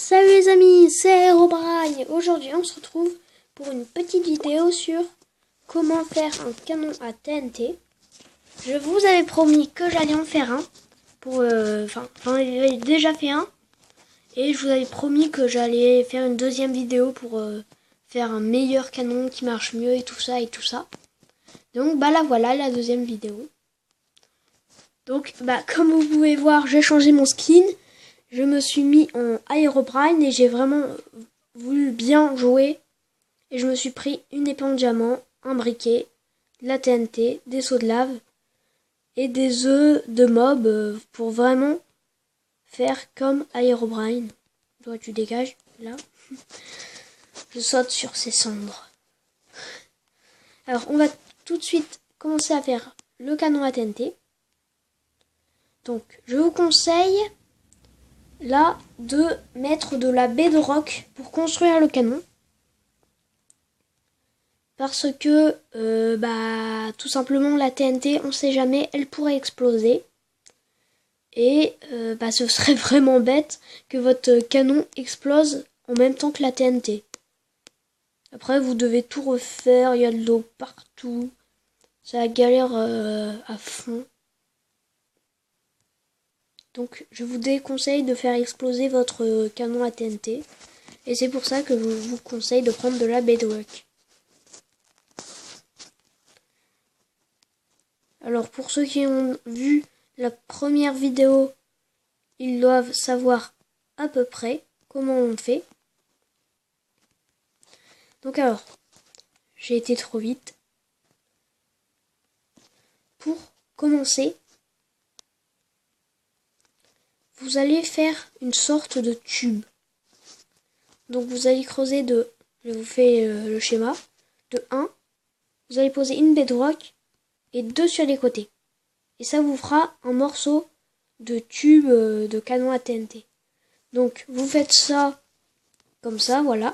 Salut les amis, c'est Herobrine. Aujourd'hui on se retrouve pour une petite vidéo sur comment faire un canon à TNT. Je vous avais promis que j'allais en faire un. J'en avais déjà fait un. Et je vous avais promis que j'allais faire une deuxième vidéo pour faire un meilleur canon qui marche mieux et tout ça et tout ça. Donc là voilà la deuxième vidéo. Donc comme vous pouvez voir, j'ai changé mon skin. Je me suis mis en Herobrine et j'ai vraiment voulu bien jouer. Et je me suis pris une épée en diamant, un briquet, de la TNT, des seaux de lave et des œufs de mob pour vraiment faire comme Herobrine. Toi tu dégages, là. Je saute sur ces cendres. Alors on va tout de suite commencer à faire le canon à TNT. Donc je vous conseille là de mettre de la bedrock pour construire le canon. Parce que tout simplement la TNT, on sait jamais, elle pourrait exploser. Et ce serait vraiment bête que votre canon explose en même temps que la TNT. Après vous devez tout refaire, il y a de l'eau partout. C'est la galère à fond. Donc je vous déconseille de faire exploser votre canon à TNT. Et c'est pour ça que je vous conseille de prendre de la bedrock. Alors pour ceux qui ont vu la première vidéo, ils doivent savoir à peu près comment on fait. Donc alors, j'ai été trop vite. Pour commencer, vous allez faire une sorte de tube. Donc vous allez creuser de, je vous fais le schéma, de 1, vous allez poser une bedrock et 2 sur les côtés. Et ça vous fera un morceau de tube de canon à TNT. Donc vous faites ça comme ça, voilà.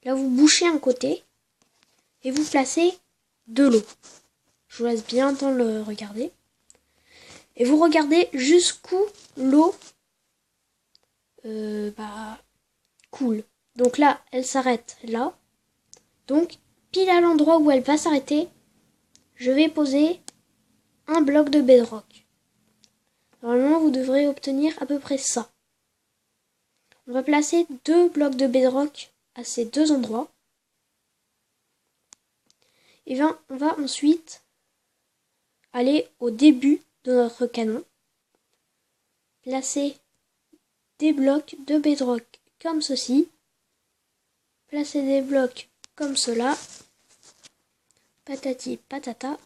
Là vous bouchez un côté et vous placez de l'eau. Je vous laisse bien le temps de le regarder. Et vous regardez jusqu'où l'eau coule. Donc là, elle s'arrête là. Donc, pile à l'endroit où elle va s'arrêter, je vais poser un bloc de bedrock. Normalement, vous devrez obtenir à peu près ça. On va placer 2 blocs de bedrock à ces 2 endroits. Et on va ensuite aller au début de notre canon. Placer des blocs de bedrock comme ceci. Placer des blocs comme cela. Patati patata.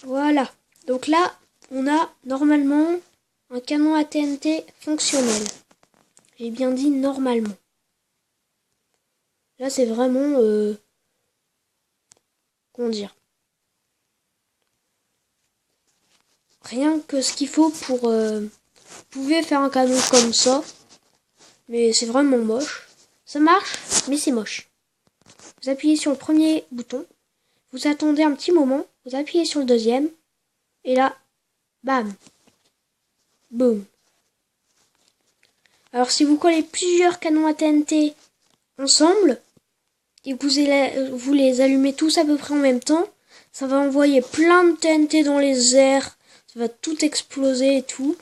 Voilà. Donc là, on a normalement un canon à TNT fonctionnel. J'ai bien dit normalement. Là, c'est vraiment... comment dire ? Rien que ce qu'il faut pour... vous pouvez faire un canon comme ça. Mais c'est vraiment moche. Ça marche, mais c'est moche. Vous appuyez sur le premier bouton. Vous attendez un petit moment. Vous appuyez sur le deuxième. Et là, bam. Boum. Alors si vous collez plusieurs canons à TNT ensemble, et que vous les allumez tous à peu près en même temps, ça va envoyer plein de TNT dans les airs. Ça va tout exploser et tout.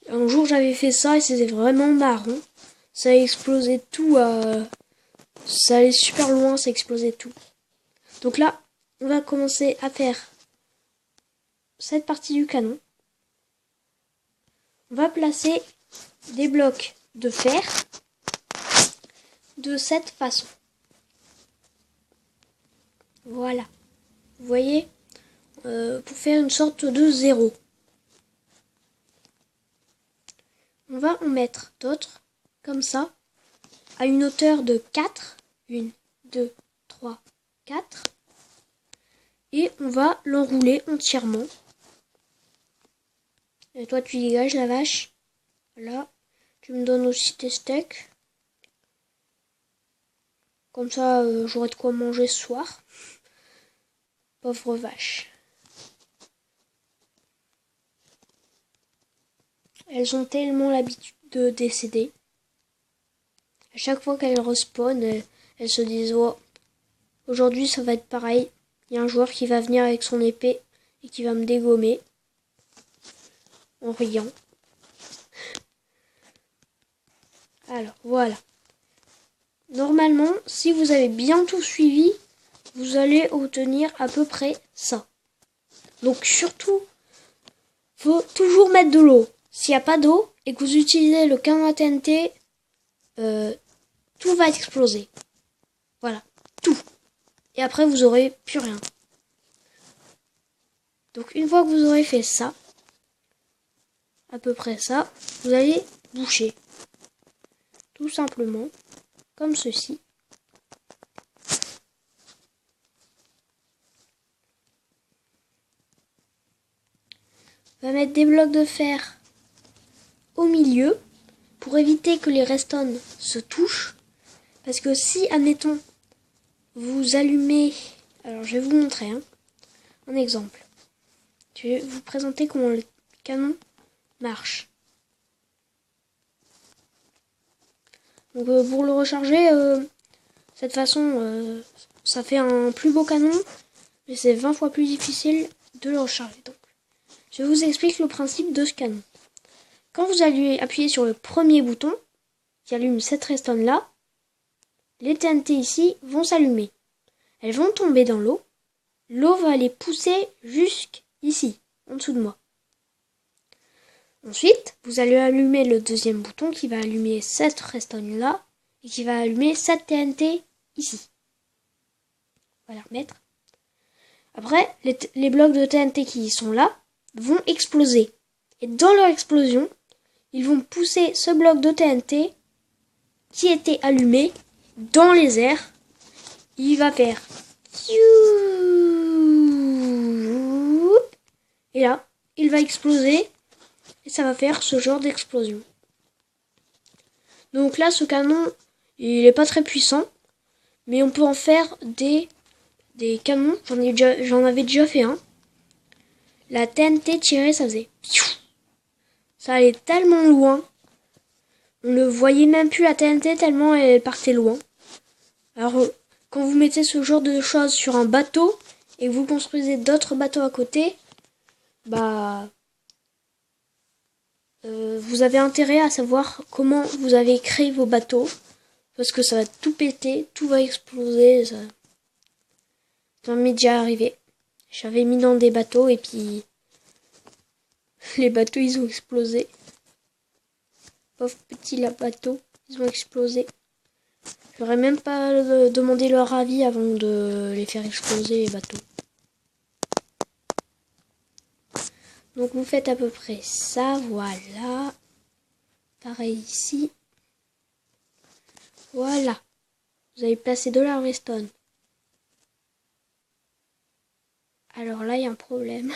Un jour j'avais fait ça et c'était vraiment marrant. Ça a explosé tout. Ça allait super loin, ça explosait tout. Donc là, on va commencer à faire cette partie du canon. On va placer des blocs de fer de cette façon. Voilà. Vous voyez, pour faire une sorte de 0. On va en mettre d'autres, comme ça, à une hauteur de 4. 1, 2, 3, 4. Et on va l'enrouler entièrement. Et toi, tu dégages la vache. Voilà. Tu me donnes aussi tes steaks. Comme ça, j'aurai de quoi manger ce soir. Pauvre vache. elles ont tellement l'habitude de décéder. À chaque fois qu'elles respawnent, elles se disent oh, aujourd'hui ça va être pareil. Il y a un joueur qui va venir avec son épée et qui va me dégommer en riant. Alors voilà. Normalement, si vous avez bien tout suivi, vous allez obtenir à peu près ça. Donc surtout, faut toujours mettre de l'eau. S'il n'y a pas d'eau et que vous utilisez le canon à TNT, tout va exploser. Voilà, tout. Et après, vous aurez plus rien. Donc une fois que vous aurez fait ça, à peu près ça, vous allez boucher. Tout simplement, comme ceci. On va mettre des blocs de fer au milieu pour éviter que les redstone se touchent. Parce que si, admettons, vous allumez... Alors, je vais vous montrer un exemple. Je vais vous présenter comment le canon marche. Donc, pour le recharger, cette façon, ça fait un plus beau canon, mais c'est 20 fois plus difficile de le recharger. Donc, je vous explique le principe de ce canon. Quand vous allez appuyer sur le premier bouton, qui allume cette redstone là, les TNT ici vont s'allumer. Elles vont tomber dans l'eau. L'eau va les pousser jusqu'ici, en dessous de moi. Ensuite, vous allez allumer le deuxième bouton qui va allumer cette redstone là et qui va allumer cette TNT ici. On va la remettre. Après, les blocs de TNT qui sont là vont exploser. Et dans leur explosion, ils vont pousser ce bloc de TNT qui était allumé dans les airs. Il va faire et là, il va exploser et ça va faire ce genre d'explosion. Donc là, ce canon, il est pas très puissant, mais on peut en faire des canons. J'en avais déjà fait un. La TNT tirée, ça faisait... Ça allait tellement loin. On ne voyait même plus la TNT tellement elle partait loin. Alors, quand vous mettez ce genre de choses sur un bateau et que vous construisez d'autres bateaux à côté, vous avez intérêt à savoir comment vous avez créé vos bateaux. Parce que ça va tout péter, tout va exploser. Ça m'est déjà arrivé. J'avais mis dans des bateaux et puis les bateaux ils ont explosé. Pauvres petits bateaux, ils ont explosé. J'aurais même pas demandé leur avis avant de les faire exploser les bateaux. Donc vous faites à peu près ça, voilà. Pareil ici. Voilà. Vous allez placer de la redstone. Alors là, il y a un problème.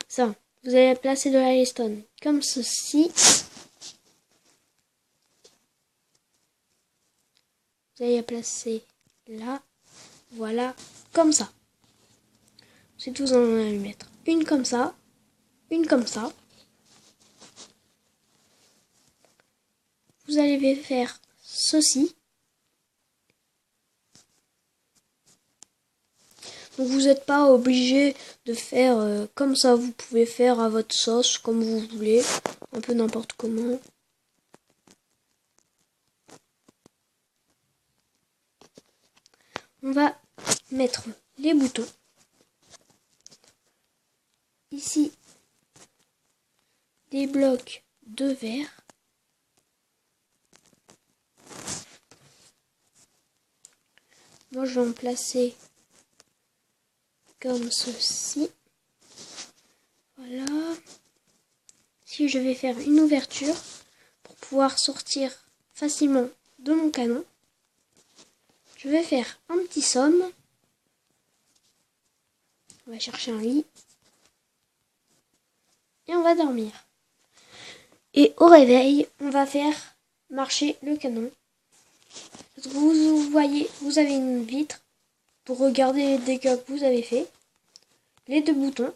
Ça, vous allez placer de la redstone comme ceci. Vous allez la placer là. Voilà, comme ça. Ensuite, vous en allez mettre une comme ça. Une comme ça. Vous allez faire ceci. Donc vous n'êtes pas obligé de faire comme ça. Vous pouvez faire à votre sauce, comme vous voulez. Un peu n'importe comment. On va mettre les boutons. Ici, des blocs de verre. Moi, je vais en placer comme ceci. Voilà. Ici, je vais faire une ouverture pour pouvoir sortir facilement de mon canon. Je vais faire un petit somme. On va chercher un lit. Et on va dormir. Et au réveil, on va faire marcher le canon. Vous voyez, vous avez une vitre pour regarder les dégâts que vous avez fait. Les deux boutons.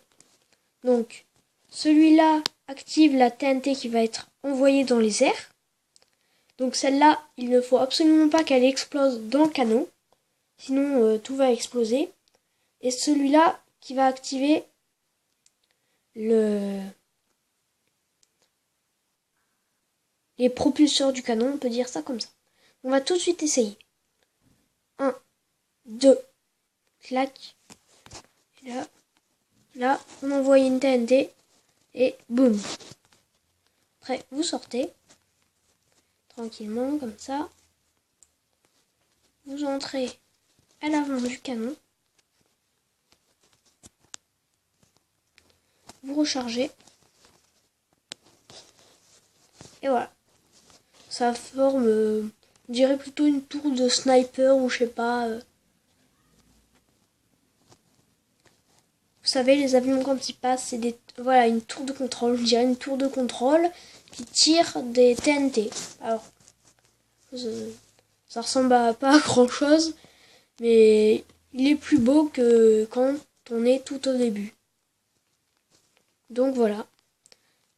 Donc, celui-là active la TNT qui va être envoyée dans les airs. Donc celle-là, il ne faut absolument pas qu'elle explose dans le canon, sinon tout va exploser. Et celui-là qui va activer les propulseurs du canon, on peut dire ça comme ça. On va tout de suite essayer. 1, 2, clac. Et là, on envoie une TNT et boum. Après, vous sortez tranquillement comme ça. Vous entrez à l'avant du canon. Vous rechargez. Et voilà. Ça forme, on dirait plutôt une tour de sniper ou je sais pas. Vous savez, les avions quand ils passent, c'est voilà, une tour de contrôle. On dirait une tour de contrôle qui tire des TNT. Alors, ça ressemble pas à grand chose, mais il est plus beau que quand on est tout au début. Donc voilà.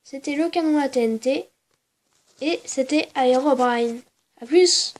C'était le canon à TNT. Et c'était Herobrine. A plus!